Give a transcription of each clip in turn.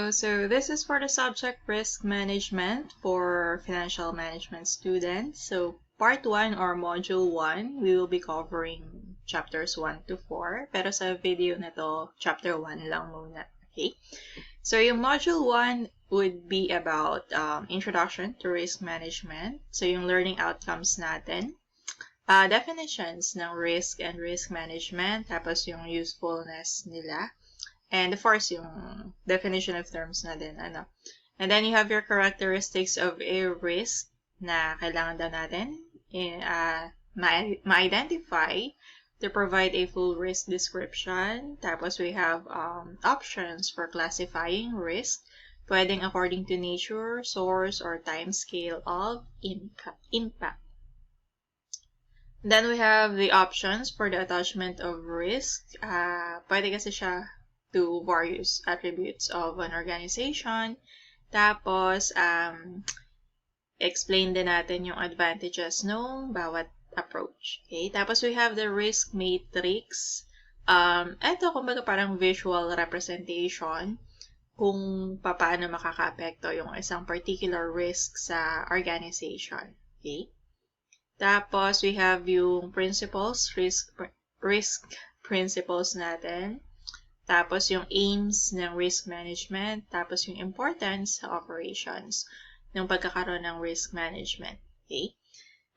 Hello, so this is for the subject risk management for financial management students. So part 1 or module 1, we will be covering chapters 1 to 4. Pero sa video na to, chapter 1 lang muna. Okay? So yung module 1 would be about introduction to risk management. So yung learning outcomes natin. Definitions ng risk and risk management. Tapos yung usefulness nila. And of course, yung definition of terms na din, ano. And then you have your characteristics of a risk na kailangan daw natin ma-identify to provide a full risk description. Tapos we have options for classifying risk, pwedeng according to nature, source, or time scale of impact. Then we have the options for the attachment of risk. Pwede kasi siya to various attributes of an organization. Tapos, explain din natin yung advantages ng bawat approach. Okay? Tapos, we have the risk matrix. Ito, kumbaga parang visual representation kung paano makaka-apekto yung isang particular risk sa organization. Okay? Tapos, we have yung principles, risk principles natin. Tapos, yung aims ng risk management. Tapos, yung importance sa operations ng pagkakaroon ng risk management. Okay?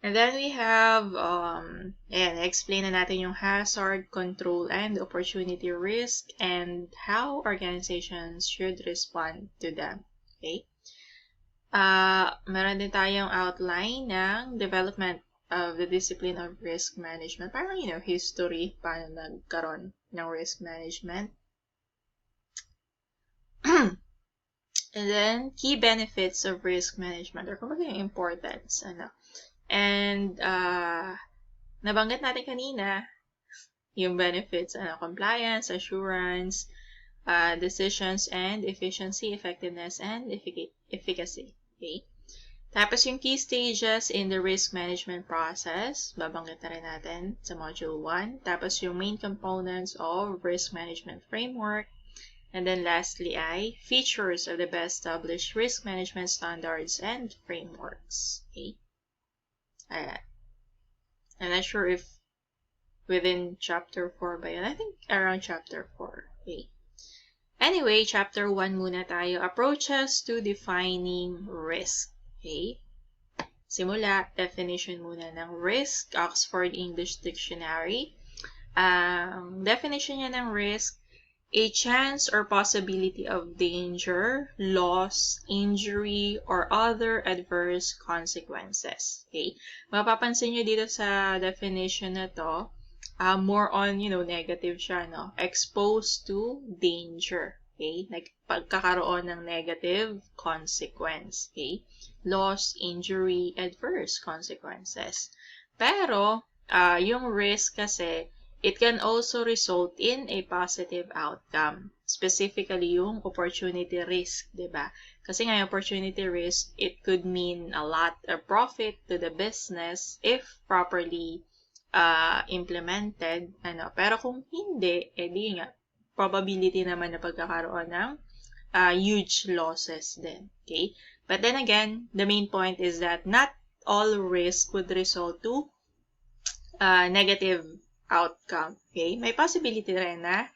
And then, we have, explain na natin yung hazard, control, and opportunity risk and how organizations should respond to them. Okay? Meron din tayong outline ng development of the discipline of risk management. Parang, history, paano nagkaroon ng risk management. And then, key benefits of risk management, or kumbaga yung importance, And, nabanggit natin kanina, yung benefits, compliance, assurance, decisions, and efficiency, effectiveness, and efficacy. Okay? Tapos, yung key stages in the risk management process, babanggit na rin natin sa module 1. Tapos, yung main components of risk management framework. And then lastly ay features of the best established risk management standards and frameworks. Okay? I'm not sure if within chapter 4 ba yun. I think around chapter 4. Okay? Anyway, chapter 1 muna tayo. Approaches to defining risk. Okay? Simula, definition muna ng risk. Oxford English Dictionary. Definition niya ng risk, a chance or possibility of danger, loss, injury, or other adverse consequences. Okay? Mapapansin nyo dito sa definition na to, more on, negative siya, no? Exposed to danger. Okay? Pagkakaroon ng negative consequence. Okay? Loss, injury, adverse consequences. Pero, yung risk kasi, it can also result in a positive outcome. Specifically, yung opportunity risk, diba? Kasi nga, opportunity risk, it could mean a lot of profit to the business if properly implemented. Pero kung hindi, di nga, probability naman na pagkakaroon ng huge losses din. Okay? But then again, the main point is that not all risk would result to negative outcome. Okay? May possibility rin na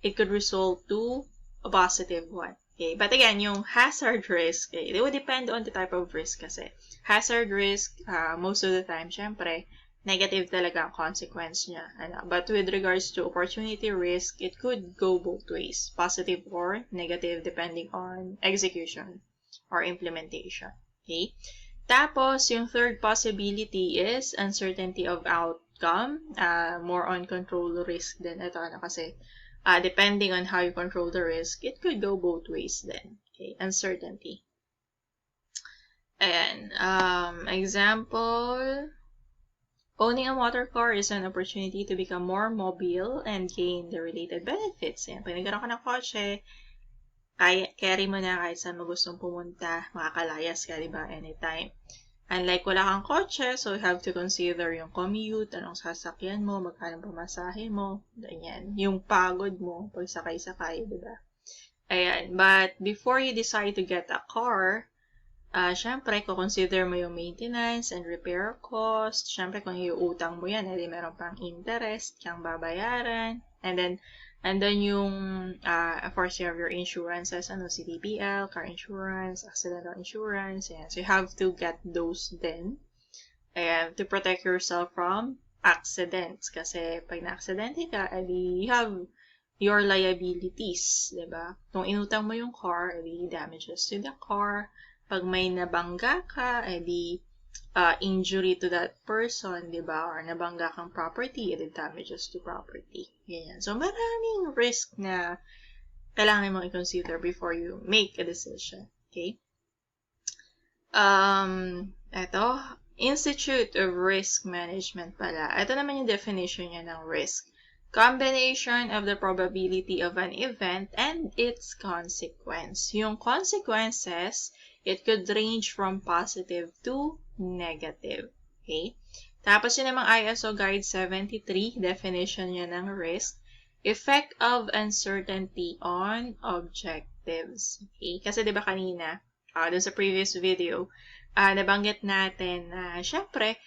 it could result to a positive one. Okay? But again, yung hazard risk, it would depend on the type of risk kasi. Hazard risk, most of the time, syempre, negative talaga ang consequence niya. But with regards to opportunity risk, it could go both ways. Positive or negative depending on execution or implementation. Okay? Tapos, yung third possibility is uncertainty of outcome. More on control risk din. Ito, kasi depending on how you control the risk, it could go both ways then. Okay, uncertainty. Ayan, example, owning a motor car is an opportunity to become more mobile and gain the related benefits. Ayan, pag nagkaroon ka ng kotse, carry mo na kahit saan mo gustong pumunta, makakalayas ka, diba, anytime. Unlike wala kang kotse, so you have to consider yung commute, anong sasakyan mo, magkano pamasahe mo, ganyan. Yung pagod mo, pag sakay-sakay, diba? Ayan. But before you decide to get a car, syempre, consider mo yung maintenance and repair cost. Syempre, kung iuutang mo yan, edi meron pang interest kang babayaran. And then yung, of course, you have your insurances, CDPL, car insurance, accidental insurance. Ayan. So, you have to get those then. Ayan, to protect yourself from accidents. Kasi, pag na-aksidente ka, edi you have your liabilities, diba? Kung inutang mo yung car, edi damages to the car. Pag may nabangga ka, edi injury to that person, diba? Or nabangga kang property, edi damages to property. Ganyan. So, maraming risk na kailangan mong i-consider before you make a decision. Okay? Ito, Institute of Risk Management pala. Ito naman yung definition niya ng risk. Combination of the probability of an event and its consequence. Yung consequences, it could range from positive to negative. Okay? Tapos yun namang ISO Guide 73, definition niya ng risk. Effect of uncertainty on objectives. Okay? Kasi diba kanina, dun sa previous video, nabanggit natin na syempre,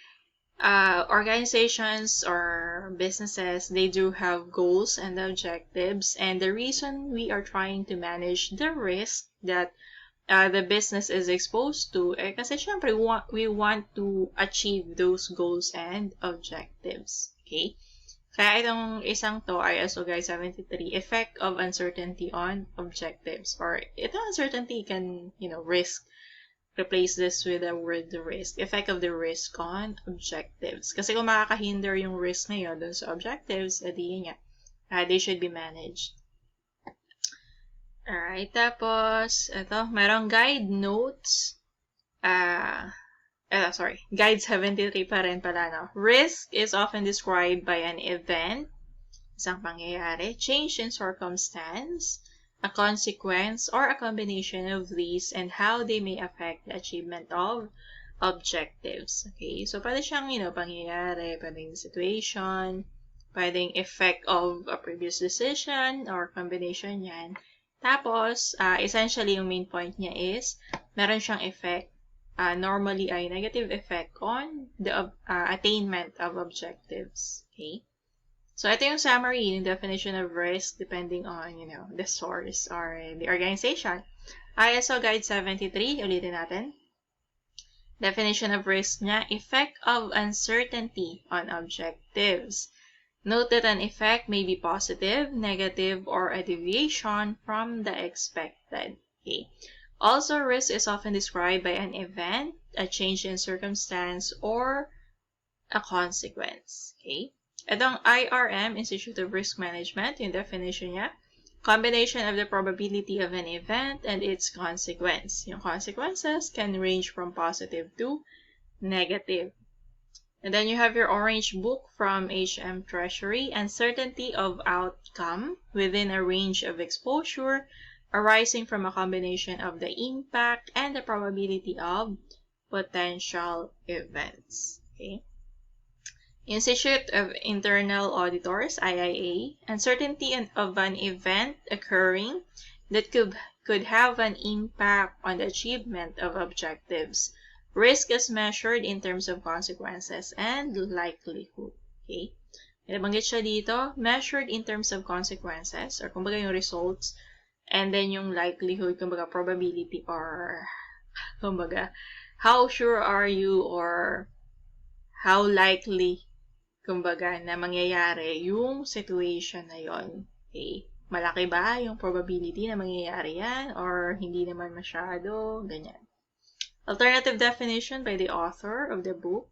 organizations or businesses, they do have goals and objectives, and the reason we are trying to manage the risk that the business is exposed to, kasi syempre we want to achieve those goals and objectives. Okay? Kaya itong isang to, ISO Guide 73, effect of uncertainty on objectives, or itong uncertainty can, risk. Replace this with the word risk. Effect of the risk on objectives. Kasi kung makakahinder yung risk na yun dun sa objectives, edi yun nga. They should be managed. Alright, tapos, ito, merong guide notes. Guide 73 pa rin pala, no? Risk is often described by an event, isang pangyayari, change in circumstance, a consequence, or a combination of these, and how they may affect the achievement of objectives. Okay? So, pwede siyang, pangyayari, pwedeng situation, pwedeng effect of a previous decision, or combination yan. Tapos, essentially, yung main point niya is, meron siyang effect, normally ay negative effect on the attainment of objectives. Okay? So, ito yung summary, yung definition of risk depending on, the source or the organization. ISO Guide 73, ulitin natin. Definition of risk niya, effect of uncertainty on objectives. Note that an effect may be positive, negative, or a deviation from the expected. Okay. Also, risk is often described by an event, a change in circumstance, or a consequence. Okay. Itong IRM, Institute of Risk Management, yung definition niya, combination of the probability of an event and its consequence. Yung consequences can range from positive to negative. And then you have your orange book from HM Treasury, uncertainty of outcome within a range of exposure arising from a combination of the impact and the probability of potential events. Okay. Institute of Internal Auditors, IIA, uncertainty of an event occurring that could have an impact on the achievement of objectives. Risk is measured in terms of consequences and likelihood. Okay? Nabanggit siya dito, measured in terms of consequences, or kumbaga yung results, and then yung likelihood, kumbaga probability, or kumbaga, how sure are you, or how likely kumbaga, na mangyayari yung situation na yon. Okay? Malaki ba yung probability na mangyayari yan? Or hindi naman masyado? Ganyan. Alternative definition by the author of the book.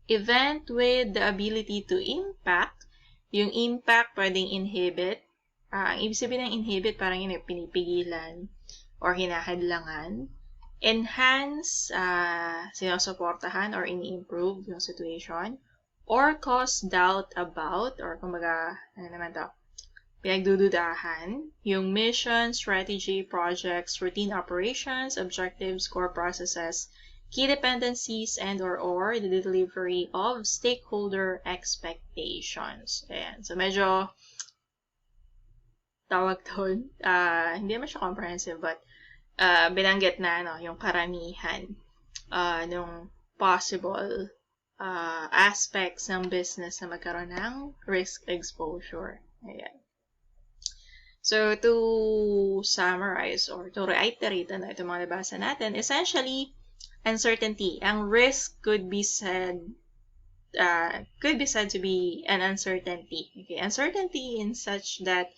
Event with the ability to impact. Yung impact pwedeng inhibit. Ang ibig sabihin ng inhibit, parang yun pinipigilan or hinahadlangan. Enhance, sinusuportahan or ini-improve yung situation. Or cause doubt about, or kumbaga, pinagdududahan, yung mission, strategy, projects, routine operations, objectives, core processes, key dependencies, and or the delivery of stakeholder expectations. Ayan. So, medyo tawag doon, hindi naman siya comprehensive, but binanggit na yung karamihan ng possible aspects ng business na magkaroon ng risk exposure. Ayan. So, to summarize or to reiterate ito mga nabasa natin, essentially, uncertainty. Ang risk could be said to be an uncertainty. Okay, uncertainty in such that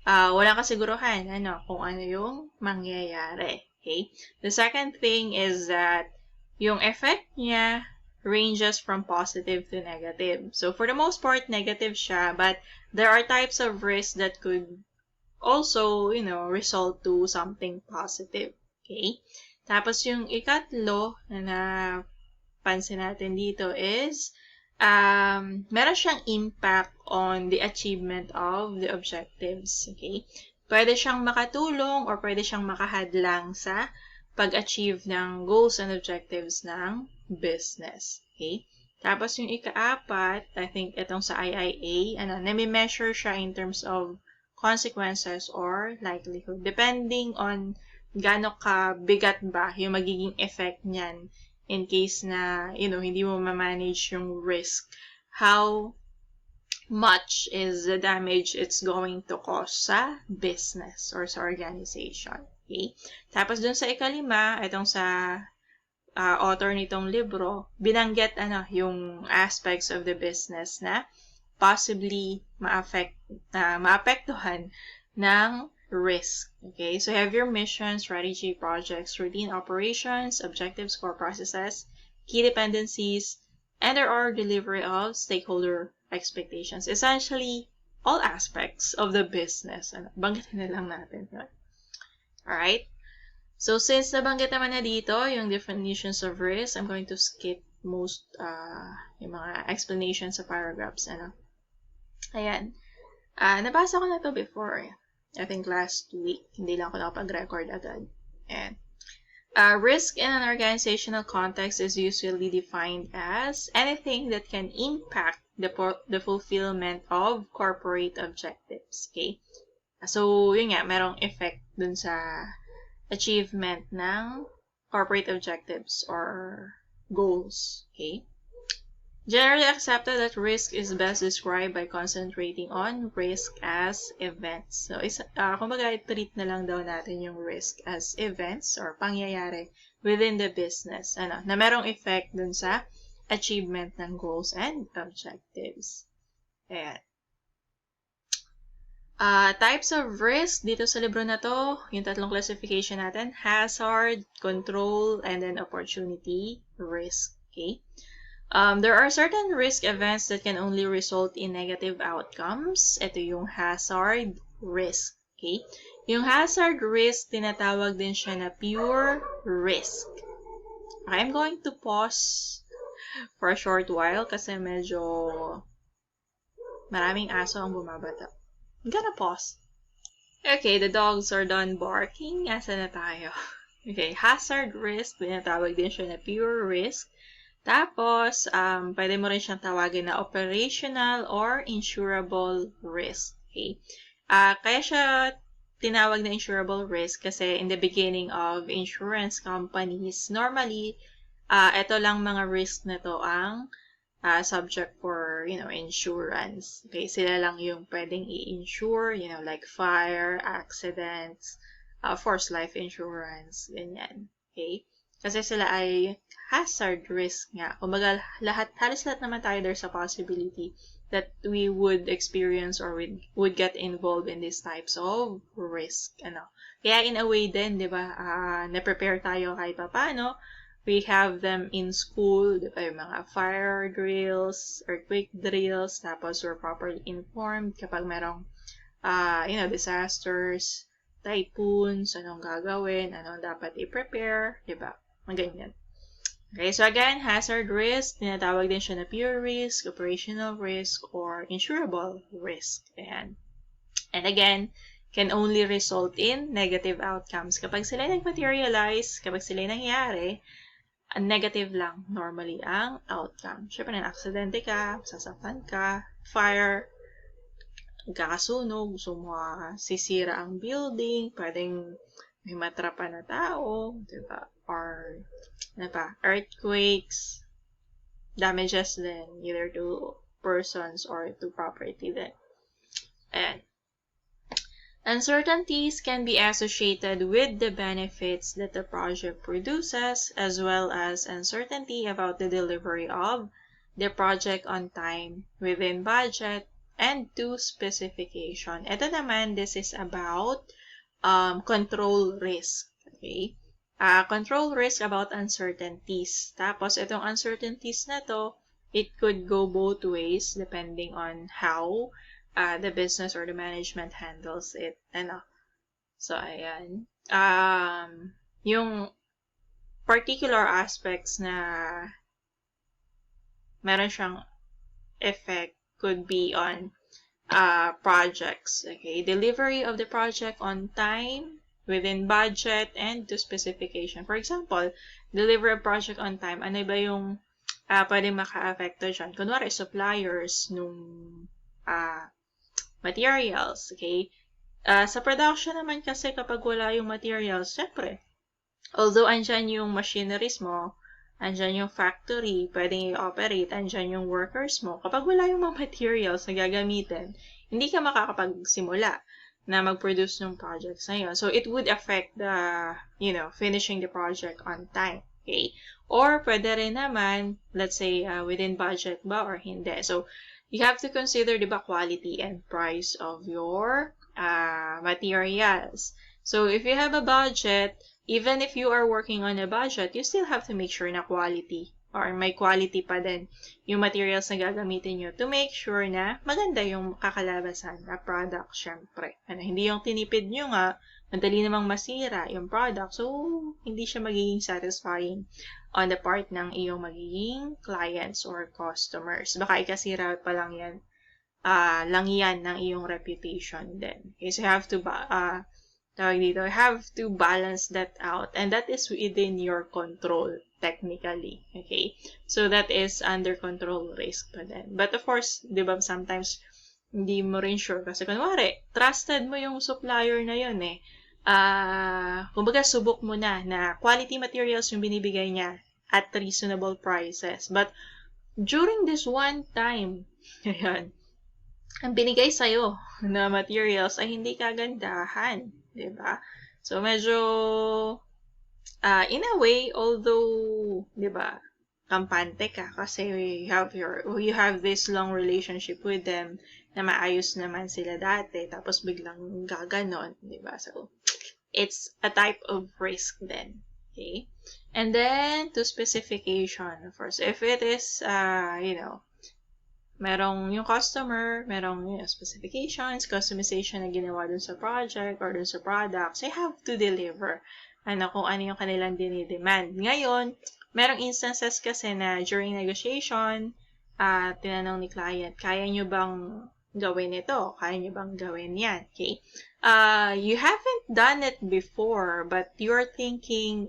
walang kasiguruhan kung ano yung mangyayari. Okay? The second thing is that yung effect niya ranges from positive to negative. So, for the most part, negative siya, but there are types of risk that could also, result to something positive. Okay? Tapos, yung ikatlo na napansin natin dito is meron siyang impact on the achievement of the objectives. Okay? Pwede siyang makatulong or pwede siyang makahadlang sa pag-achieve ng goals and objectives ng business. Okay? Tapos yung ika-apat, I think itong sa IIA, nami-measure siya in terms of consequences or likelihood. Depending on gaano ka bigat ba yung magiging effect niyan in case na, hindi mo ma-manage yung risk. How much is the damage it's going to cause sa business or sa organization. Okay? Tapos dun sa ikalima, itong sa author nitong libro, binanggit yung aspects of the business na possibly maapektuhan ng risk. Okay, so have your mission, strategy, projects, routine operations, objectives, core processes, key dependencies, and there are delivery of stakeholder expectations. Essentially, all aspects of the business. Banggitin na lang natin yun. Alright? So, since nabanggit naman na dito yung definitions of risk, I'm going to skip most yung mga explanations sa paragraphs. Ayan. Nabasa ko na to before. I think last week. Hindi lang ako nakapag-record agad. And risk in an organizational context is usually defined as anything that can impact the fulfillment of corporate objectives. Okay? So, yun nga, merong effect dun sa achievement ng corporate objectives or goals. Okay? Generally accepted that risk is best described by concentrating on risk as events. So, kumbaga, treat na lang daw natin yung risk as events or pangyayari within the business. Na merong effect dun sa achievement ng goals and objectives. Ayan. Types of risk dito sa libro na to, yung tatlong classification natin, hazard, control, and then opportunity risk. Okay? There are certain risk events that can only result in negative outcomes. Ito yung hazard risk. Okay? Yung hazard risk, tinatawag din siya na pure risk. I'm going to pause for a short while kasi medyo maraming aso ang bumabata. I'm gonna pause. Okay, the dogs are done barking. Asa na tayo? Okay, hazard risk, tinatawag din siya na pure risk. Tapos, pwede mo rin siyang tawagin na operational or insurable risk. Okay? Kaya siya tinawag na insurable risk kasi in the beginning of insurance companies, normally, ito lang mga risk na to ang subject for, insurance. Okay? Sila lang yung pwedeng i-insure, like fire, accidents, forced life insurance, ganyan. Okay? Kasi sila ay hazard risk nga. Kumbaga, halos lahat naman tayo, there's a possibility that we would experience or would get involved in these types of risk. Kaya in a way din, di ba, na-prepare tayo kahit pa paano. We have them in school, di ba, yung mga fire drills, earthquake drills, tapos we're properly informed kapag merong, disasters, typhoons, anong gagawin, anong dapat i-prepare, di ba? Ganyan. Okay, so again, hazard risk, tinatawag din siya na pure risk, operational risk, or insurable risk. Ayan. And again, can only result in negative outcomes. Kapag sila nag-materialize, kapag sila nangyari, negative lang normally ang outcome. Siyempre, na-aksidente ka, sasaktan ka, fire, magkakasunog, sisira ang building, pwedeng may matrapa na tao, diba? Or, earthquakes, damages din, either to persons or to property din. And uncertainties can be associated with the benefits that the project produces, as well as uncertainty about the delivery of the project on time, within budget, and to specification. Ito naman, this is about control risk. Okay? Control risk about uncertainties. Tapos, itong uncertainties na to, it could go both ways depending on how the business or the management handles it. So, ayan. Yung particular aspects na meron siyang effect could be on projects. Okay, delivery of the project on time, within budget, and to specification. For example, deliver a project on time. Ano ba yung pwedeng maka-affecto dyan? Kunwari, suppliers nung materials. Okay, sa production naman kasi kapag wala yung materials, syempre, although andyan yung machineries mo, andyan yung factory, pwedeng i-operate, andyan yung workers mo. Kapag wala yung mga materials na gagamitin, hindi ka makakapagsimula na mag-produce ng projects na yun. So, it would affect the, finishing the project on time. Okay? Or, pwede rin naman, let's say, within budget ba or hindi. So, you have to consider, diba, quality and price of your materials. So, if you have a budget, even if you are working on a budget, you still have to make sure na quality or may quality pa din yung materials na gagamitin nyo to make sure na maganda yung kakalabasan na product, syempre. Hindi yung tinipid nyo nga, madali namang masira yung product, so hindi siya magiging satisfying on the part ng iyong magiging clients or customers. Baka ikasira pa lang yan ng iyong reputation din. Okay, so you have to have to balance that out, and that is within your control technically. Okay, so that is under control risk pa din. But of course, di ba, sometimes hindi mo rin sure kasi kunwari trusted mo yung supplier na yun kumbaga subok mo na quality materials yung binibigay niya at reasonable prices, but during this one time ayan, ang binigay sa'yo na materials ay hindi kagandahan. Diba? So, medyo, in a way, although, diba, kampante ka kasi you have this long relationship with them na maayos naman sila dati, tapos biglang gaganon, diba? So, it's a type of risk then. Okay? And then, to specification, of course, if it is, merong yung customer, merong specifications, customization na ginawa dun sa project or dun sa products, they have to deliver kung ano yung kanilang dinidemand. Ngayon, merong instances kasi na during negotiation, tinanong ni client, kaya nyo bang gawin ito? Kaya nyo bang gawin yan? Okay? You haven't done it before, but you're thinking,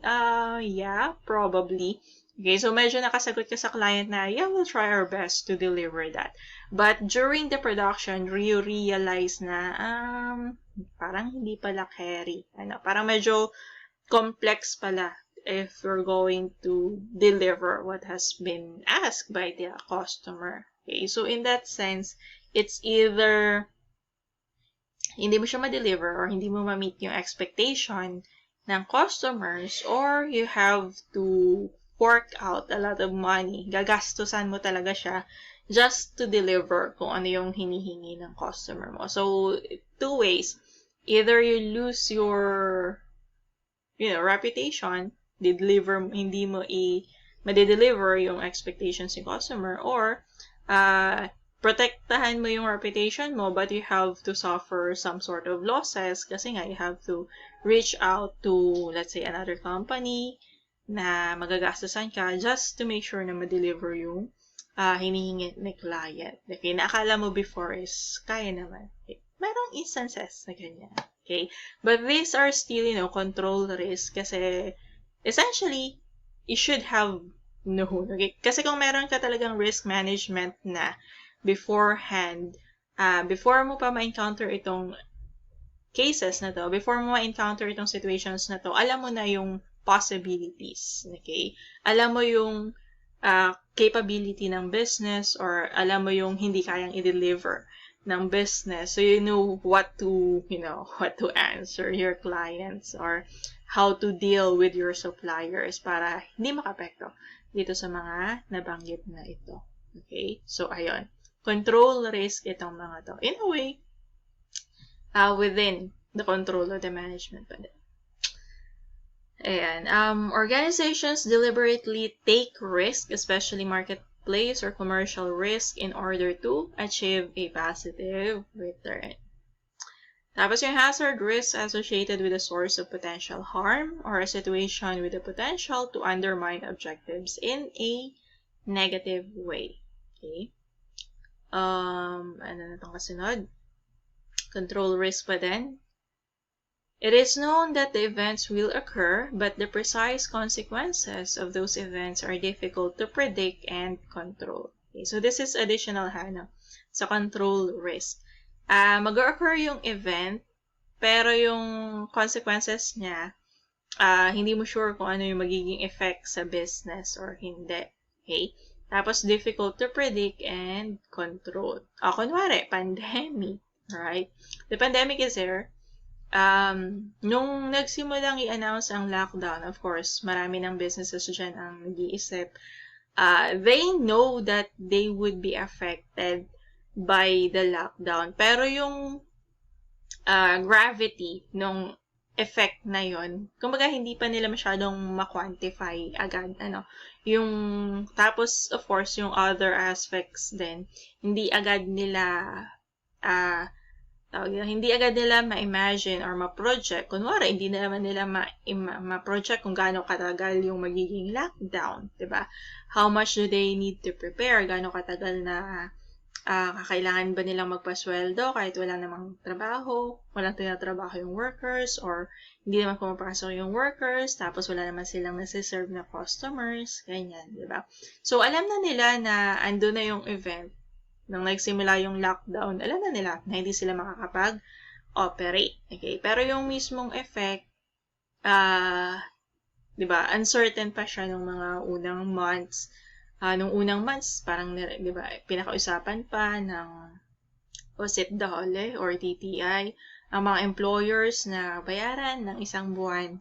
yeah, probably. Okay, so medyo nakasagot ka sa client na, yeah, we'll try our best to deliver that. But during the production, you realize na, parang hindi pala carry. Parang medyo complex pala if we're going to deliver what has been asked by the customer. Okay, so in that sense, it's either hindi mo siya ma-deliver or hindi mo ma-meet yung expectation ng customers, or you have to fork out a lot of money. Gagastusan mo talaga siya just to deliver kung ano yung hinihingi ng customer mo. So, two ways. Either you lose your, reputation, hindi mo ma-deliver yung expectations ng customer, or protektahan mo yung reputation mo, but you have to suffer some sort of losses kasi nga you have to reach out to, let's say, another company na magagastusan ka just to make sure na ma-deliver yung hinihingi ni client. Okay, naakala mo before is kaya naman. Okay. Merong instances na ganyan. Okay, but these are still, control risk kasi essentially, you should have known. Okay, kasi kung meron ka talagang risk management na beforehand, before mo pa ma-encounter itong cases na to, before mo ma-encounter itong situations na to, alam mo na yung possibilities, okay? Alam mo yung capability ng business, or alam mo yung hindi kayang i-deliver ng business. So you know what to answer your clients, or how to deal with your suppliers para hindi makapekto dito sa mga nabanggit na ito. Okay? So ayun. Control risk itong mga to. In a way, within the control of the management pa din. Ayan. Organizations deliberately take risk, especially marketplace or commercial risk, in order to achieve a positive return. Tapos yung hazard risk associated with a source of potential harm or a situation with the potential to undermine objectives in a negative way. Okay? Ano na itong kasunod? Control risk pa din. It is known that the events will occur, but the precise consequences of those events are difficult to predict and control. Okay, so this is additional sa control risk. Mag-occur yung event, pero yung consequences niya, hindi mo sure kung ano yung magiging effect sa business or hindi. Okay? Tapos, difficult to predict and control. Kunwari, pandemic. Right? The pandemic is there. Nung nagsimulang i-announce ang lockdown, of course, marami ng businesses dyan ang nag-iisip. They know that they would be affected by the lockdown. Pero yung gravity nung effect na yon, kumbaga hindi pa nila masyadong ma-quantify agad. Tapos, of course, yung other aspects din, hindi agad nila hindi agad nila ma-imagine or ma-project. Kunwari, hindi naman nila ma-project kung gaano katagal yung magiging lockdown, diba? How much do they need to prepare? Gaano katagal na kakailangan ba nilang magpasweldo kahit wala namang trabaho, walang tinatrabaho yung workers, or hindi naman pumapasok yung workers, tapos wala naman silang nasiserve na customers, ganyan, diba? So, alam na nila na ando na yung event. Nung nagsimula yung lockdown, alam na nila na hindi sila makakapag-operate. Okay? Pero yung mismong effect, diba, uncertain pa siya nung mga unang months. Nung unang months, parang, diba, pinakausapan pa ng OSIT DOLE or TTI, ang mga employers na bayaran ng isang buwan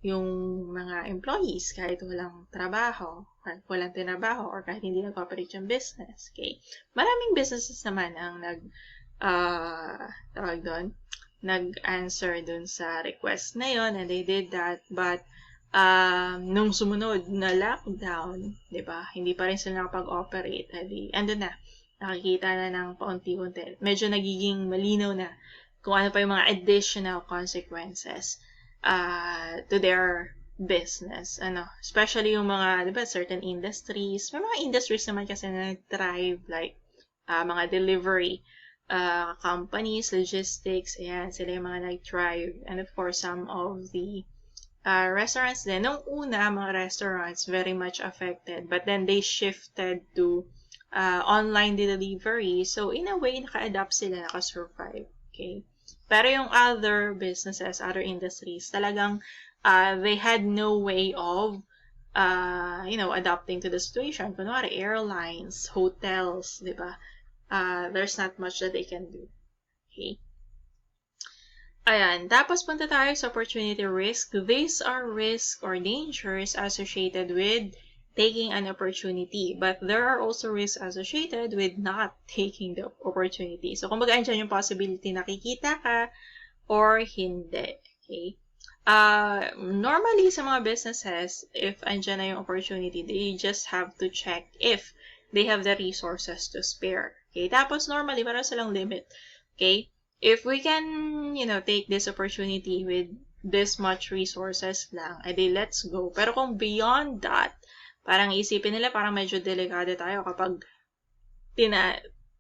yung mga employees kahit walang trabaho, kahit walang tinabaho, or kahit hindi nag-operate yung business. Okay? Maraming businesses naman ang nag-answer dun sa request na yon, and they did that. But, nung sumunod na lockdown, diba, hindi pa rin sila nakapag-operate. Andun na, nakikita na ng paunti-unti. Medyo nagiging malinaw na kung ano pa yung mga additional consequences to their business. Especially yung mga, diba, certain industries. May mga industries naman kasi na thrive, like mga delivery companies, logistics, ayan, sila yung mga nag-thrive. And of course, some of the restaurants din. Nung una, mga restaurants very much affected, but then they shifted to online delivery. So, in a way, naka-adapt sila, naka-survive. Okay? Pero yung other businesses, other industries, talagang they had no way of adapting to the situation. Kunwari, airlines, hotels, diba? There's not much that they can do. Okay? Ayan. Tapos, punta tayo sa opportunity risk. These are risks or dangers associated with taking an opportunity. But there are also risks associated with not taking the opportunity. So, kumbaga, andyan yung possibility na kikita ka or hindi. Okay? Normally, sa mga businesses, if andyan na yung opportunity, they just have to check if they have the resources to spare. Okay? Tapos, normally, meron silang limit. Okay? If we can, take this opportunity with this much resources lang, edi let's go. Pero kung beyond that, parang isipin nila, parang medyo delikado tayo kapag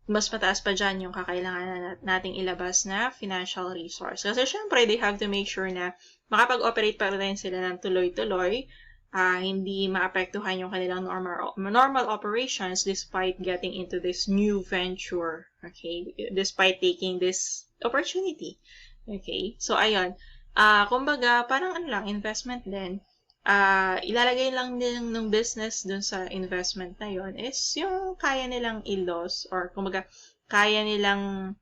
mas mataas pa dyan yung kakailangan nating ilabas na financial resource. Kasi syempre, they have to make sure na makapag-operate pa rin sila ng tuloy-tuloy hindi maapektuhan yung kanilang normal operations despite getting into this new venture, okay? Despite taking this opportunity, okay? So, ayun. Kumbaga, parang ano lang, investment din. Ilalagay lang din ng business dun sa investment na yon is yung kaya nilang i-loss or kumbaga, kaya nilang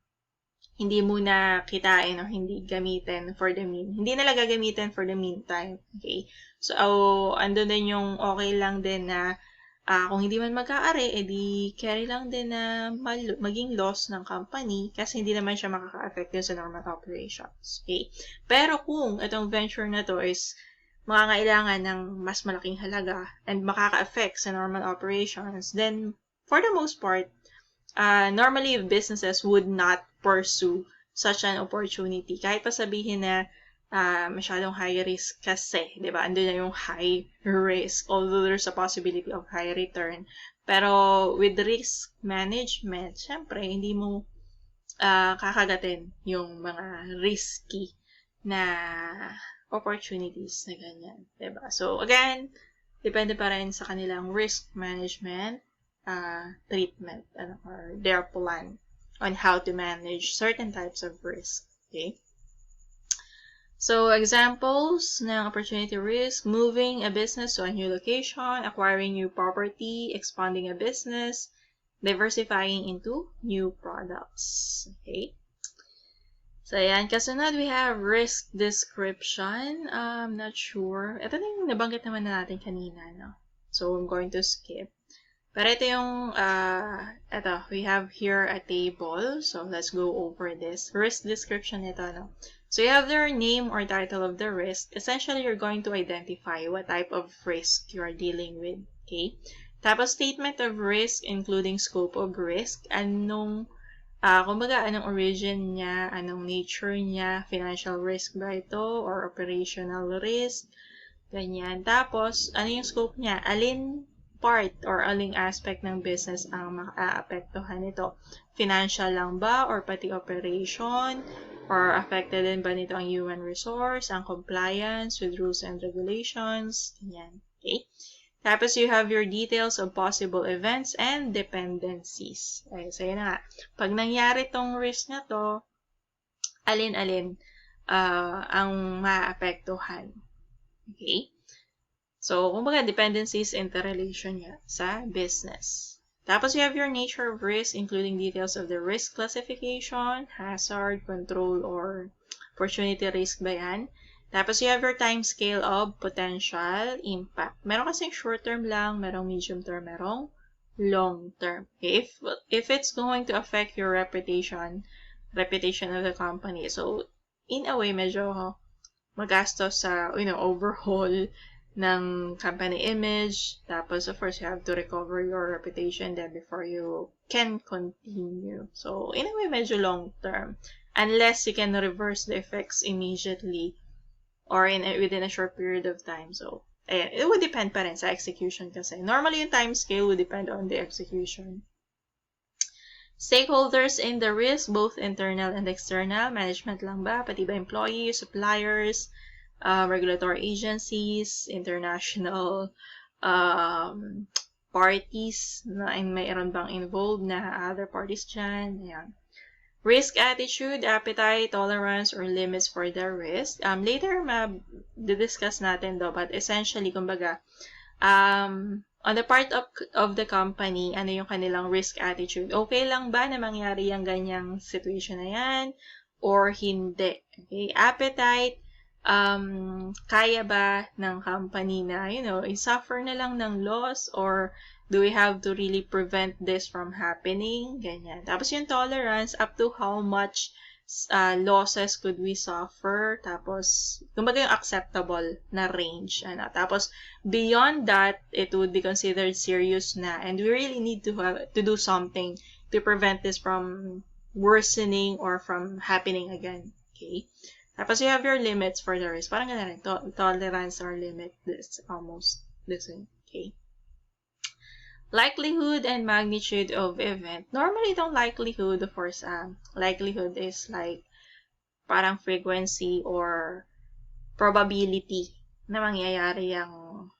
hindi muna kitain or hindi gamitin for the hindi nila gagamitin for the meantime. Okay? So, andun din yung okay lang din na kung hindi man magkaari, edi carry lang din na maging loss ng company kasi hindi naman siya makaka-affect sa normal operations. Okay? Pero kung itong venture na to is makakailangan ng mas malaking halaga and makaka-affect sa normal operations, then for the most part, normally businesses would not pursue such an opportunity. Kahit pa sabihin na masyadong high risk kasi, di ba? Andun na yung high risk, although there's a possibility of high return. Pero with risk management, syempre, hindi mo kakagatin yung mga risky na opportunities na ganyan. Diba? So, again, depende pa rin sa kanilang risk management treatment or their plan on how to manage certain types of risk. Okay? So, examples ng opportunity risk: moving a business to a new location, acquiring new property, expanding a business, diversifying into new products. Okay? So, ayan. Kasunod, we have risk description. I'm not sure. Ito na yung nabanggit naman natin kanina, no? So, I'm going to skip. Pero ito yung, we have here a table. So, let's go over this. Risk description ito, no? So, you have their name or title of the risk. Essentially, you're going to identify what type of risk you are dealing with. Okay? Tapos, statement of risk, including scope of risk. Anong origin niya, anong nature niya, financial risk ba ito, or operational risk, ganyan. Tapos, ano yung scope niya? Alin part or aling aspect ng business ang makaapektuhan nito? Financial lang ba or pati operation? Or affected din ba nito ang human resource, ang compliance with rules and regulations? Ganyan. Okay? Tapos you have your details of possible events and dependencies. Okay, so yun na nga. Pag nangyari tong risk na to, alin-alin ang maapektuhan. Okay? So, kumbaga, dependencies, interrelation niya sa business. Tapos, you have your nature of risk, including details of the risk classification, hazard, control, or opportunity risk ba yan? Tapos, you have your time scale of potential impact. Meron kasing short term lang, merong medium term, merong long term. Okay? If it's going to affect your reputation of the company. So, in a way, medyo magastos sa, overhaul ng company image. Tapos, of course, you have to recover your reputation then before you can continue. So, in a way, medyo long term. Unless you can reverse the effects immediately or within a short period of time. So, ayan, it would depend pa rin sa execution kasi. Normally, yung time scale would depend on the execution. Stakeholders in the risk, both internal and external. Management lang ba? Pati ba employees, suppliers, regulatory agencies, international parties, na mayroon bang involved na other parties dyan. Ayan. Risk attitude, appetite, tolerance, or limits for the risk. Later, discuss natin do, but essentially, kumbaga, on the part of the company, ano yung kanilang risk attitude? Okay lang ba na mangyari yung ganyang situation na yan? Or hindi? Okay? Appetite, kaya ba ng company na, i-suffer na lang ng loss, or do we have to really prevent this from happening? Ganyan. Tapos yung tolerance, up to how much losses could we suffer? Tapos, kumbaga yung acceptable na range. Tapos, beyond that, it would be considered serious na, and we really need to do something to prevent this from worsening or from happening again. Okay? Tapos, you have your limits for the risk. Parang ganun rin. Tolerance or limit. This almost the same. Okay? Likelihood and magnitude of event. Normally, itong likelihood, of course, likelihood is like parang frequency or probability na mangyayari yung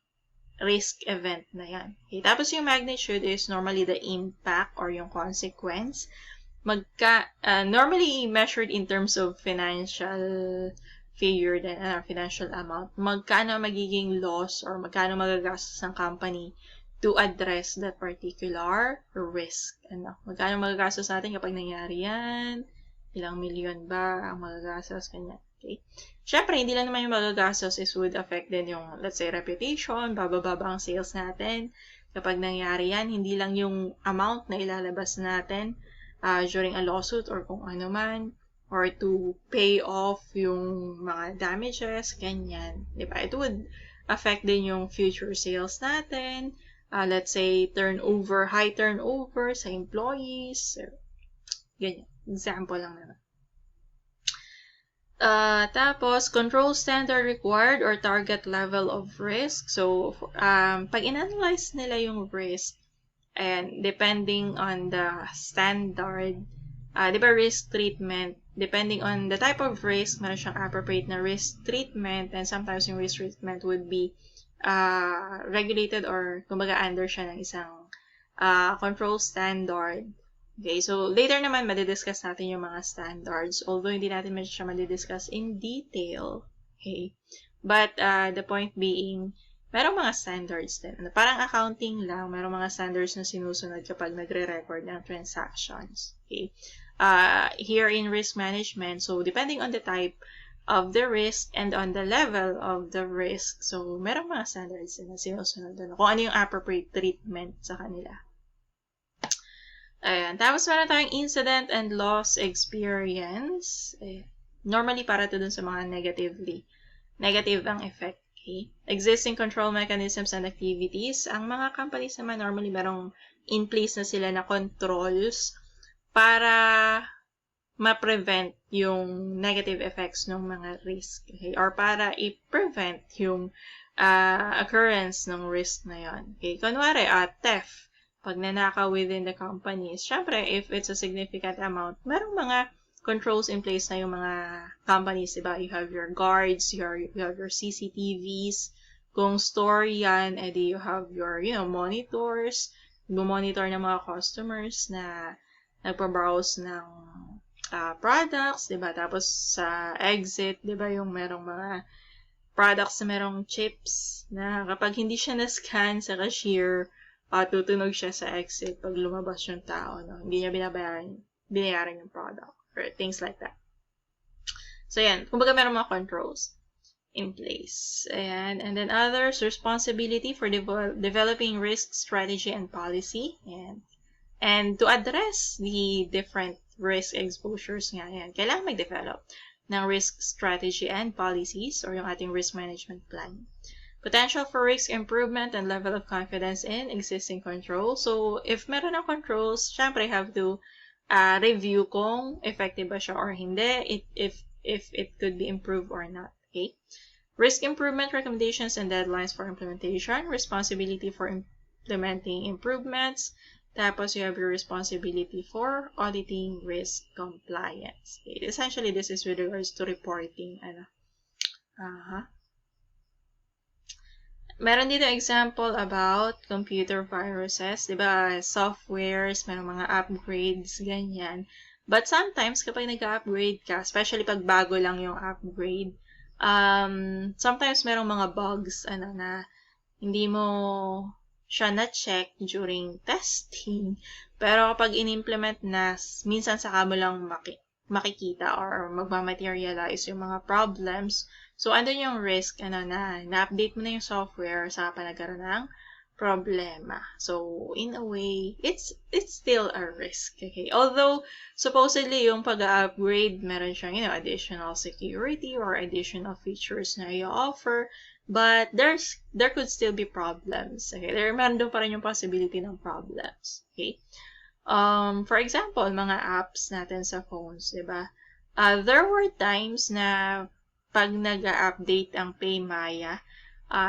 risk event na yan. Okay? Tapos yung magnitude is normally the impact or yung consequence. Normally measured in terms of financial figure din, financial amount. Magkano magiging loss or magkano magagastos ng company to address that particular risk. Magkano magagastos natin kapag nangyari yan? Ilang milyon ba ang magagastos? Kanya. Okay. Siyempre, hindi lang naman yung magagastos is would affect din yung, let's say, reputation, bababa ang sales natin. Kapag nangyari yan, hindi lang yung amount na ilalabas natin during a lawsuit or kung ano man, or to pay off yung mga damages, ganyan. Diba? It would affect din yung future sales natin. Let's say, high turnover sa employees. Ganyan. Example lang naman. Tapos, control standard required or target level of risk. So, pag in-analyze nila yung risk, and depending on the standard, di ba risk treatment, depending on the type of risk, meron siyang appropriate na risk treatment, and sometimes yung risk treatment would be regulated or kumbaga under siya ng isang control standard. Okay, so later naman madidiscuss natin yung mga standards, although hindi natin siya madidiscuss in detail. Okay, but the point being, merong mga standards din. Parang accounting lang, merong mga standards na sinusunod kapag nagre-record ng transactions. Okay, here in risk management, so depending on the type of the risk and on the level of the risk, so merong mga standards din na sinusunod doon. Kung ano yung appropriate treatment sa kanila. Ayan. Tapos meron tayong incident and loss experience. Normally, para to dun sa mga negative ang effect. Okay? Existing control mechanisms and activities. Ang mga companies naman, normally, merong in place na sila na controls para ma-prevent yung negative effects ng mga risk. Okay? Or para i-prevent yung occurrence ng risk na yun. Okay? Kunwari, theft. Pag nanakaw within the companies, syempre, if it's a significant amount, merong mga controls in place na yung mga companies, diba? You have your guards, you have your CCTVs. Kung store yan, edi you have your, monitors. Monitor ng mga customers na nagpa-browse ng products, diba? Tapos sa exit, diba, yung merong mga products na merong chips na kapag hindi siya na-scan sa cashier, tutunog siya sa exit pag lumabas yung tao, no? Hindi niya binayaran yung product or things like that. So, yan. Kumbaga, meron mga controls in place. Ayan. And then others, responsibility for developing risk strategy and policy. And to address the different risk exposures nga, yan, kailangan mag-develop ng risk strategy and policies or yung ating risk management plan. Potential for risk improvement and level of confidence in existing controls. So, if meron ng controls, syempre have to review kung effective ba siya or hindi, if it could be improved or not. Okay? Risk improvement recommendations and deadlines for implementation. Responsibility for implementing improvements. Tapos, you have your responsibility for auditing risk compliance. Okay? Essentially, this is with regards to reporting. Meron dito example about computer viruses, diba? Softwares, merong mga upgrades, ganyan. But sometimes, kapag nag-upgrade ka, especially pag bago lang yung upgrade, sometimes merong mga bugs, na hindi mo siya na-check during testing. Pero kapag in-implement na, minsan saka mo lang makikita or magmamaterialize yung mga problems. So, andun yung risk, na-update mo na yung software, saka pa nagkaroon ng problema. So, in a way, it's still a risk. Okay? Although, supposedly, yung pag-upgrade, meron siyang, additional security or additional features na i-offer, but there could still be problems. Okay? Meron doon pa rin yung possibility ng problems. Okay? For example, mga apps natin sa phones, diba? There were times na pag nag-update ang PayMaya,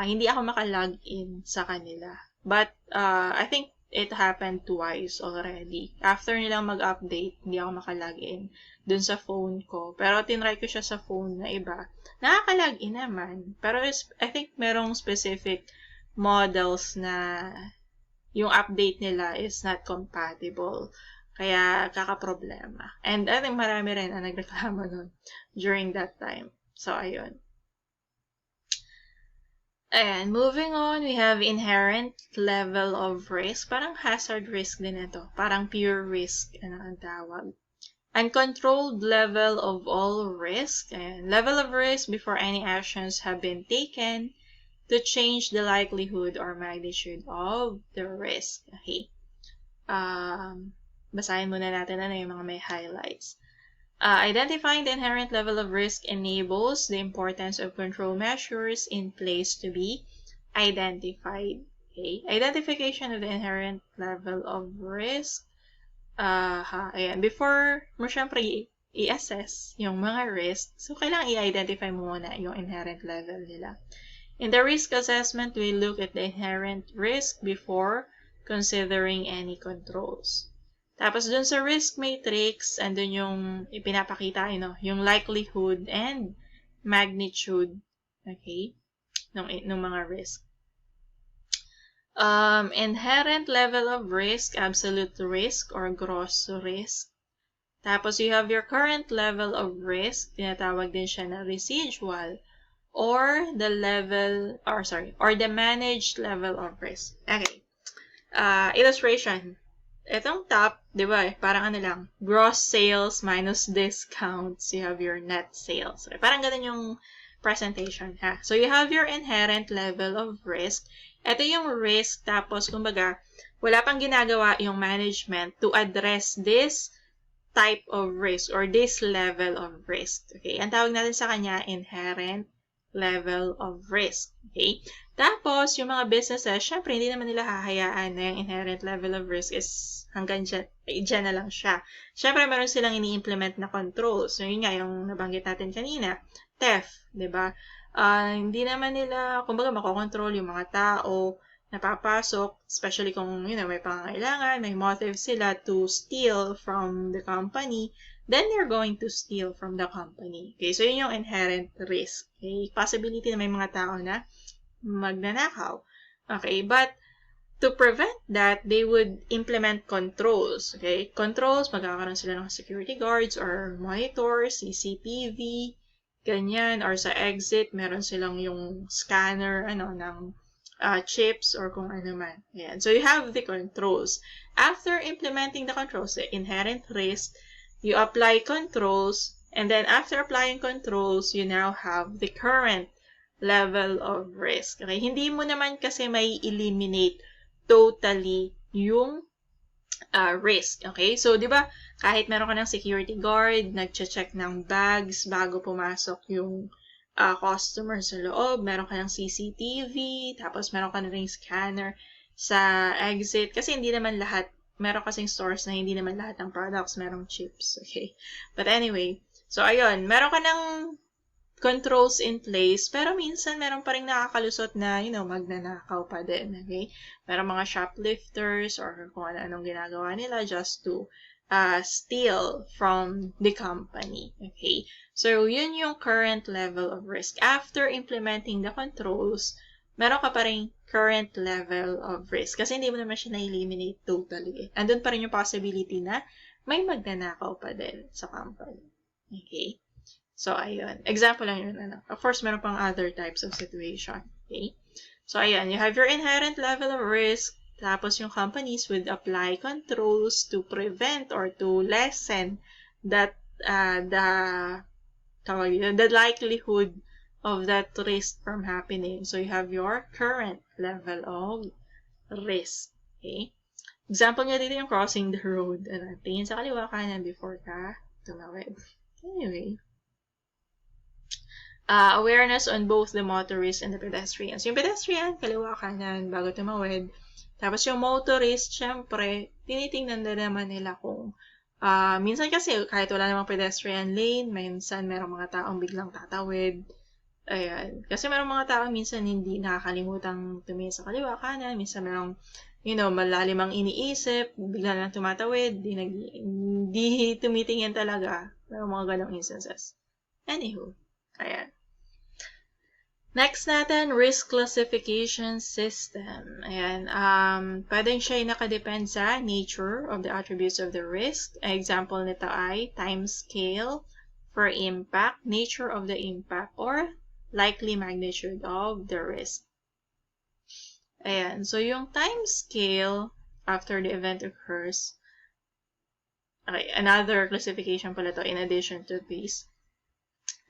hindi ako makalogin sa kanila. But, I think it happened twice already. After nilang mag-update, hindi ako makalogin dun sa phone ko. Pero, tinry ko siya sa phone na iba. Nakakalogin naman. Pero, I think merong specific models na yung update nila is not compatible. Kaya kakaproblema. And I think marami rin ang nagreklamo nun during that time. So, ayun. And moving on, we have inherent level of risk. Parang hazard risk din ito. Parang pure risk ang tawag. Uncontrolled level of all risk. And level of risk before any actions have been taken to change the likelihood or magnitude of the risk. Okay. Basahin muna natin yung mga may highlights. Identifying the inherent level of risk enables the importance of control measures in place to be identified. Okay? Identification of the inherent level of risk. Ayan. Before mo syempre i-assess yung mga risk, so kailangan i-identify mo muna yung inherent level nila. In the risk assessment, we look at the inherent risk before considering any controls. Tapos dun sa risk matrix, andun yung ipinapakita, yung likelihood and magnitude, okay, ng mga risk. Inherent level of risk, absolute risk or gross risk. Tapos you have your current level of risk, tinatawag din siya na residual, or the managed level of risk. Okay. Illustration. Itong top, di ba, parang lang, gross sales minus discounts, you have your net sales. Okay, parang ganun yung presentation, ha? So, you have your inherent level of risk. Ito yung risk, tapos, kumbaga, wala pang ginagawa yung management to address this type of risk or this level of risk. Okay? Ang tawag natin sa kanya, inherent level of risk. Okay? Tapos, yung mga businesses, syempre, hindi naman nila hahayaan na yung inherent level of risk is hanggang dyan na lang siya. Syempre, meron silang ini-implement na controls. So, yun nga, yung nabanggit natin kanina, theft, di ba? Hindi naman nila, kumbaga, makokontrol yung mga tao na papasok, especially kung, may pangangailangan, may motive sila to steal from the company, then they're going to steal from the company. Okay, so yun yung inherent risk. Okay, possibility na may mga tao na magnanakaw. Okay, but to prevent that, they would implement controls. Okay, controls, magkakaroon sila ng security guards or monitors, CCTV, ganyan, or sa exit, meron silang yung scanner, ng chips or kung ano man. Ayan. So, you have the controls. After implementing the controls, the inherent risk, you apply controls, and then after applying controls, you now have the current level of risk. Okay? Hindi mo naman kasi may eliminate totally yung risk. Okay? So, di ba, kahit meron ka ng security guard, nagche-check ng bags bago pumasok yung customer sa loob, meron ka ng CCTV, tapos meron ka na ring scanner sa exit. Kasi hindi naman lahat, meron kasing stores na hindi naman lahat ng products merong chips. Okay? But anyway, so ayun, meron ka ng controls in place, pero minsan meron pa rin nakakalusot na, magnanakaw pa din. Okay? Meron mga shoplifters or kung ano-anong ginagawa nila just to steal from the company. Okay? So, yun yung current level of risk. After implementing the controls, meron ka pa rin current level of risk. Kasi hindi mo naman siya na-eliminate totally. Andun pa rin yung possibility na may magnanakaw pa din sa company. Okay? So, ayun. Example lang yun. Of course, meron pang other types of situation. Okay? So, ayun. You have your inherent level of risk. Tapos, yung companies would apply controls to prevent or to lessen that the likelihood of that risk from happening. So, you have your current level of risk. Okay? Example niya dito yung crossing the road. Tingin sa kaliwa kanan before ka tumawid. Anyway. Awareness on both the motorist and the pedestrians. Yung pedestrian, kaliwa kanan bago tumawid. Tapos yung motorist, syempre, tinitingnan na naman nila kung minsan kasi kahit wala namang pedestrian lane, minsan merong mga taong biglang tatawid. Ayan. Kasi merong mga taong minsan hindi nakakalimutang tumingin sa kaliwa kanan, minsan merong malalim ang iniisip, bigla lang tumatawid, di tumitingin talaga. Merong mga ganong instances. Anywho, ayan. Next natin, risk classification system. Ayan, pwedeng siya ay nakadepend sa nature of the attributes of the risk. Example nito ay time scale for impact, nature of the impact, or likely magnitude of the risk. Ayan, so yung time scale after the event occurs, okay, another classification pala to in addition to these.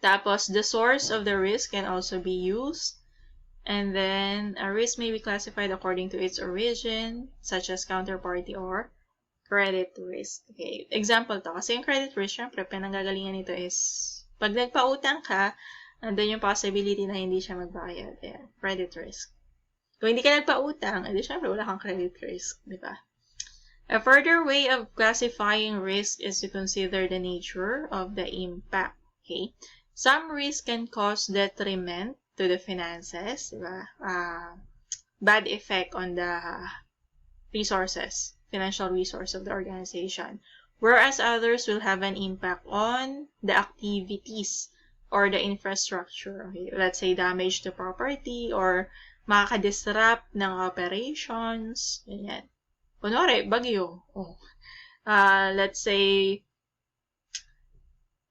Tapos, the source of the risk can also be used. And then, a risk may be classified according to its origin, such as counterparty or credit risk. Okay, example to. Kasi yung credit risk, syempre, pinanggagalingan nito is, pag nagpautang ka, nandun yung possibility na hindi siya magbayad. Ayan, credit risk. Kung hindi ka nagpautang, edi syempre, wala kang credit risk, di ba? A further way of classifying risk is to consider the nature of the impact. Okay? Some risk can cause detriment to the finances, diba? Bad effect on the resources, financial resource of the organization. Whereas others will have an impact on the activities or the infrastructure. Okay? Let's say damage to property or makaka-disrupt ng operations. Ganyan. Kunwari, bagyo. Oh. Let's say,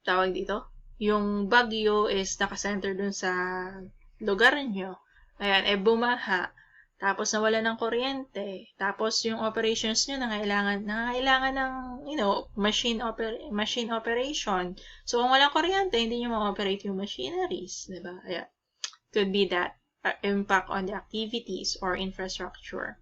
tawag dito, yung bagyo is nakasenter dun sa lugar nyo. Ayan, bumaha. Tapos nawala ng kuryente. Tapos yung operations nyo nangailangan ng, machine operation. So kung walang kuryente, hindi nyo ma-operate yung machineries, diba? Ayan. Could be that impact on the activities or infrastructure.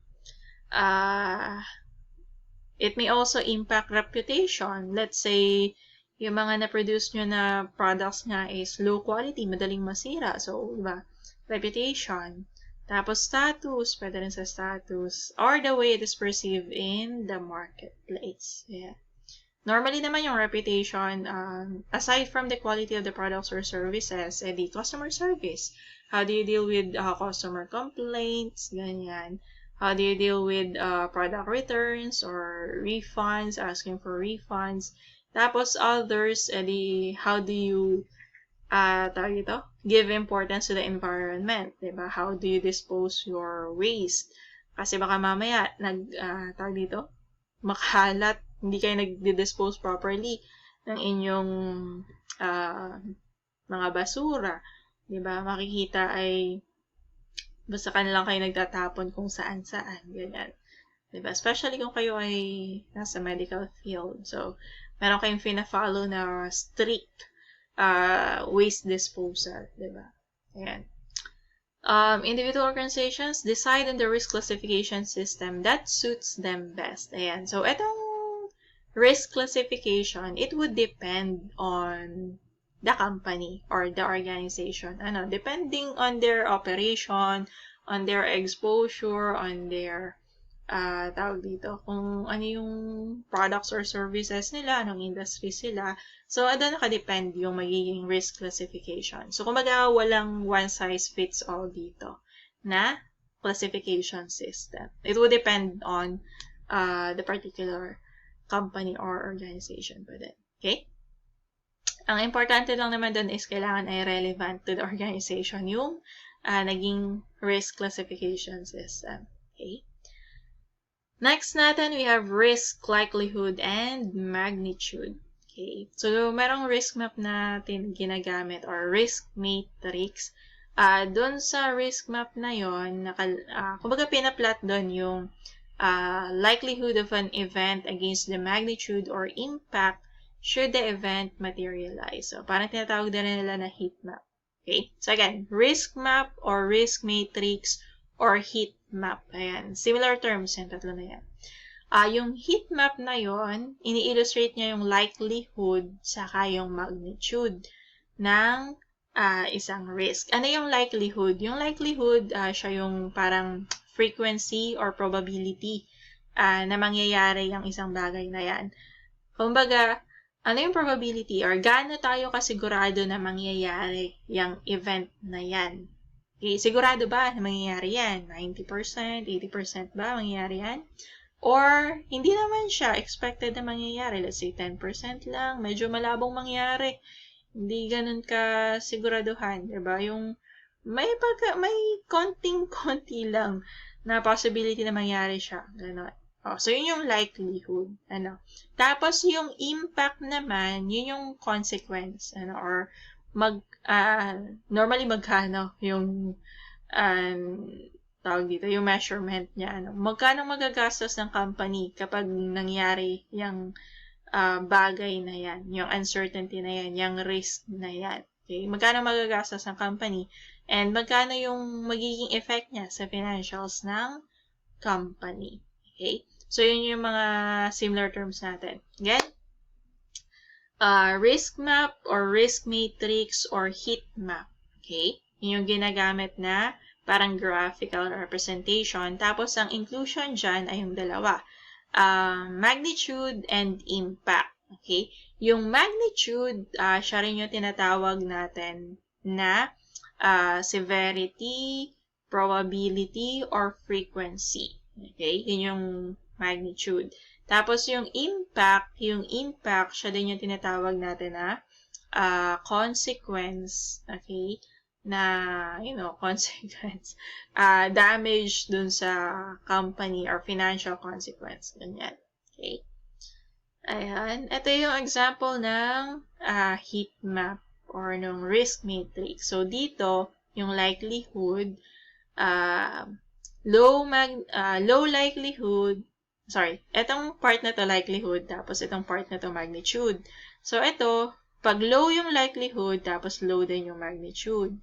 It may also impact reputation. Let's say, yung mga na-produce nyo na products nga is low quality, madaling masira. So, diba? Reputation. Tapos, status. Pwede rin sa status. Or the way it is perceived in the marketplace. Yeah. Normally naman yung reputation, aside from the quality of the products or services, the customer service. How do you deal with customer complaints? Ganyan. How do you deal with product returns or refunds, asking for refunds? Tapos others, how do you give importance to the environment, diba? How do you dispose your waste? Kasi baka mamaya, makalat, hindi kayo nag-dispose properly ng inyong mga basura. Diba? Makikita ay basta ka na lang kayo nagtatapon kung saan-saan. Ganyan. Diba? Especially kung kayo ay nasa medical field. So, meron kayong fina-follow na strict waste disposal. Diba? Ayan. Individual organizations decide on the risk classification system that suits them best. Ayan. So, itong risk classification, it would depend on the company or the organization. Depending on their operation, on their exposure, on their kung ano yung products or services nila, anong industry sila. So, doon nakadepend yung magiging risk classification. So, kumbaga, walang one-size-fits-all dito na classification system. It would depend on the particular company or organization pa din. Okay? Ang importante lang naman doon is kailangan ay relevant to the organization yung naging risk classification system. Okay? Next natin, we have risk, likelihood, and magnitude. Okay. So, merong risk map na ginagamit or risk matrix. Doon sa risk map na yon, kumbaga pinaplot doon yung likelihood of an event against the magnitude or impact should the event materialize. So, parang tinatawag din nila na heat map. Okay. So, again, risk map or risk matrix or heat map. Ayan. Similar terms yung tatlo na yan. Yung heat map na yon, ini-illustrate niya yung likelihood saka yung magnitude ng isang risk. Ano yung likelihood? Yung likelihood, siya yung parang frequency or probability na mangyayari yung isang bagay na yan. Kumbaga, ano yung probability or gaano tayo kasigurado na mangyayari yung event na yan? Okay, sigurado ba na mangyayari yan? 90%, 80% ba mangyayari yan? Or, hindi naman siya expected na mangyayari. Let's say, 10% lang. Medyo malabong mangyari. Hindi ganun ka siguraduhan. Diba? Yung may konting-konti lang na possibility na mangyari siya. Ganon. Oh, so, yun yung likelihood. Tapos, yung impact naman, yun yung consequence. Or, normally magkano yung, tawag dito, yung measurement niya. Magkano magagastos ng company kapag nangyari yung bagay na yan, yung uncertainty na yan, yung risk na yan. Okay? Magkano magagastos ng company and magkano yung magiging effect niya sa financials ng company. Okay? So, yun yung mga similar terms natin. Again, risk map or risk matrix or heat map. Okay? Yun yung ginagamit na parang graphical representation. Tapos, ang inclusion dyan ay yung dalawa. Magnitude and impact. Okay? Yung magnitude, siya rin yung tinatawag natin na severity, probability, or frequency. Okay? Yun yung magnitude. Tapos yung impact, siya din yung tinatawag natin na consequence. Okay? Na, consequence. Damage dun sa company or financial consequence. Ganyan. Okay? Ayan. Ito yung example ng heat map or ng risk matrix. So, dito, yung likelihood, low likelihood, etong part na to likelihood, tapos itong part na to magnitude. So, ito, pag low yung likelihood, tapos low din yung magnitude.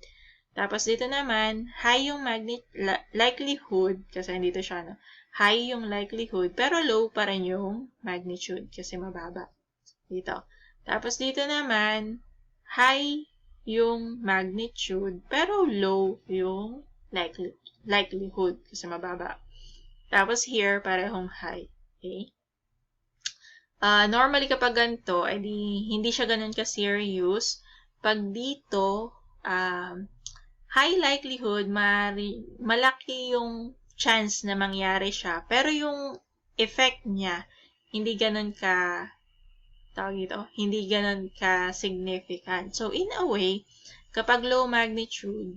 Tapos dito naman, high yung likelihood, kasi dito siya, high yung likelihood, pero low pa rin yung magnitude, kasi mababa. Dito. Tapos dito naman, high yung magnitude, pero low yung likelihood, kasi mababa. Tapos here, parehong high. Okay? Normally kapag ganito, hindi siya ganun ka-serious. Pag dito, high likelihood, malaki yung chance na mangyari siya. Pero yung effect niya, hindi ganun hindi ganun ka-significant. So, in a way, kapag low magnitude,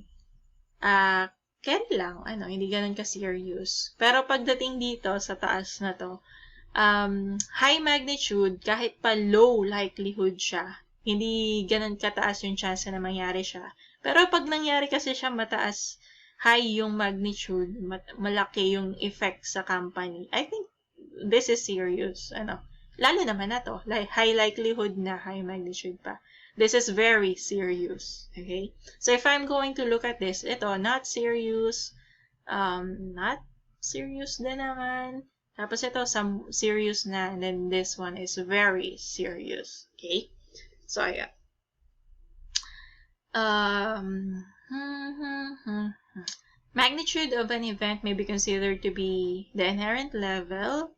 carry lang, hindi ganun ka-serious. Pero pagdating dito, sa taas na to, high magnitude, kahit pa low likelihood siya, hindi ganun kataas yung chance na mangyari siya. Pero pag nangyari kasi siya mataas, high yung magnitude, malaki yung effect sa company, I think this is serious. Lalo naman na to, high likelihood na high magnitude pa. This is very serious. Okay? So if I'm going to look at this, ito, not serious, not serious din naman. Tapos ito, some serious na, and then this one is very serious. Okay? So, ayan. Magnitude of an event may be considered to be the inherent level.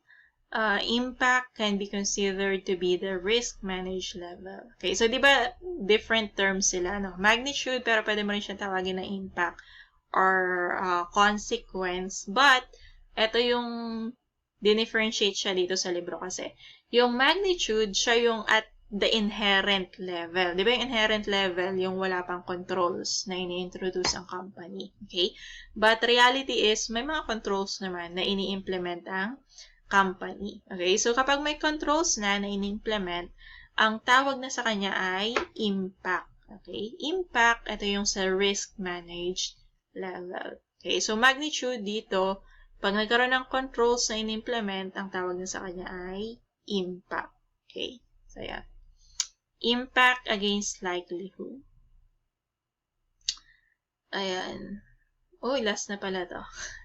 Impact can be considered to be the risk managed level. Okay, so di ba different terms sila, no? Magnitude, pero pwede mo rin siya tawagin na impact or consequence. But, ito yung dinifferentiate siya dito sa libro kasi. Yung magnitude, siya yung at the inherent level. Di ba yung inherent level, yung wala pang controls na ini-introduce ang company. Okay? But reality is, may mga controls naman na ini-implement ang company. Okay? So, kapag may controls na ini-implement, ang tawag na sa kanya ay impact. Okay? Impact, ito yung sa risk managed level. Okay? So, magnitude dito, pag nagkaroon ng controls na in-implement, ang tawag na sa kanya ay impact. Okay? So, yeah. Impact against likelihood. Ayan. Uy, last na pala to.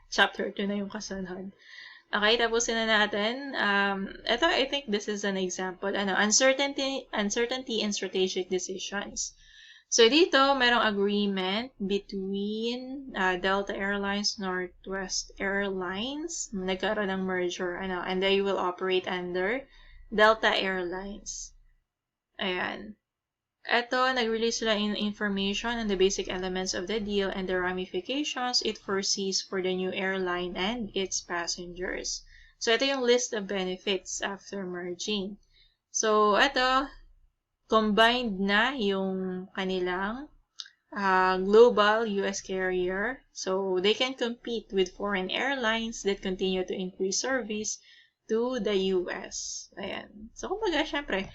Chapter 2 na yung kasunod. Okay, tapusin na natin. Ito, I think this is an example. Uncertainty and strategic decisions. So, dito, merong agreement between Delta Airlines, Northwest Airlines. Nagkaroon ng merger, and they will operate under Delta Airlines. Ayan. Ito, nag-release sila in information on the basic elements of the deal and the ramifications it foresees for the new airline and its passengers. So, ito yung list of benefits after merging. So, ito, combined na yung kanilang global US carrier. So they can compete with foreign airlines that continue to increase service to the US. Ayan. So, kumbaga, syempre,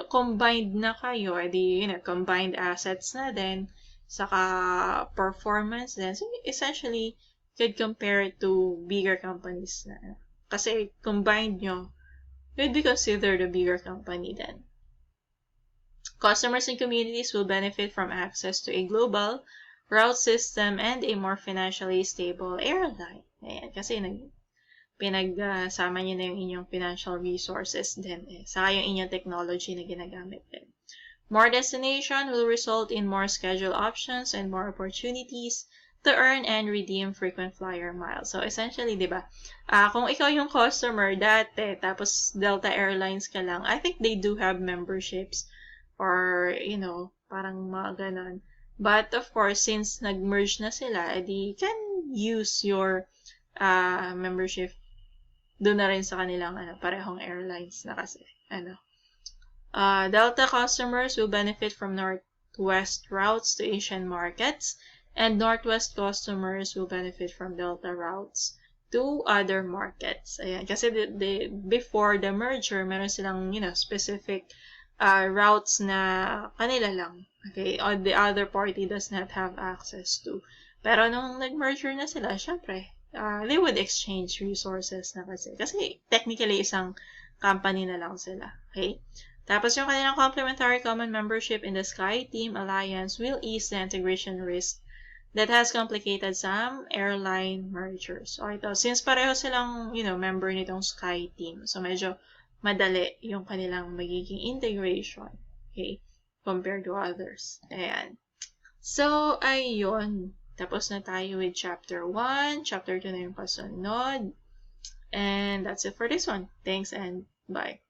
combined na kayo, edi, combined assets na din, saka performance din. So, essentially, you could compare it to bigger companies na. Kasi, combined nyo, you'd be considered a bigger company then. Customers and communities will benefit from access to a global route system and a more financially stable airline. Ayan, kasi pinagsama nyo na yung inyong financial resources din. Saka yung inyong technology na ginagamit din. More destination will result in more schedule options and more opportunities to earn and redeem frequent flyer miles. So, essentially, di ba, kung ikaw yung customer dati, tapos Delta Airlines ka lang, I think they do have memberships or, parang mga ganon. But, of course, since nag-merge na sila, edi can use your membership doon na rin sa kanilang parehong airlines na kasi. Delta customers will benefit from Northwest routes to Asian markets, and Northwest customers will benefit from Delta routes to other markets. Ayan. Kasi before the merger, meron silang, specific routes na kanila lang. Okay? Or the other party does not have access to. Pero nung nag-merger na sila, syempre, they would exchange resources na kasi. Kasi technically, isang company na lang sila. Okay? Tapos yung kanilang complementary common membership in the Sky Team Alliance will ease the integration risk that has complicated some airline mergers. So ito, since pareho silang, member nitong Sky Team, so medyo madali yung kanilang magiging integration, okay, compared to others. Ayan. So, ayun. Tapos na tayo with Chapter 1. Chapter 2 na yung kasunod. And that's it for this one. Thanks and bye.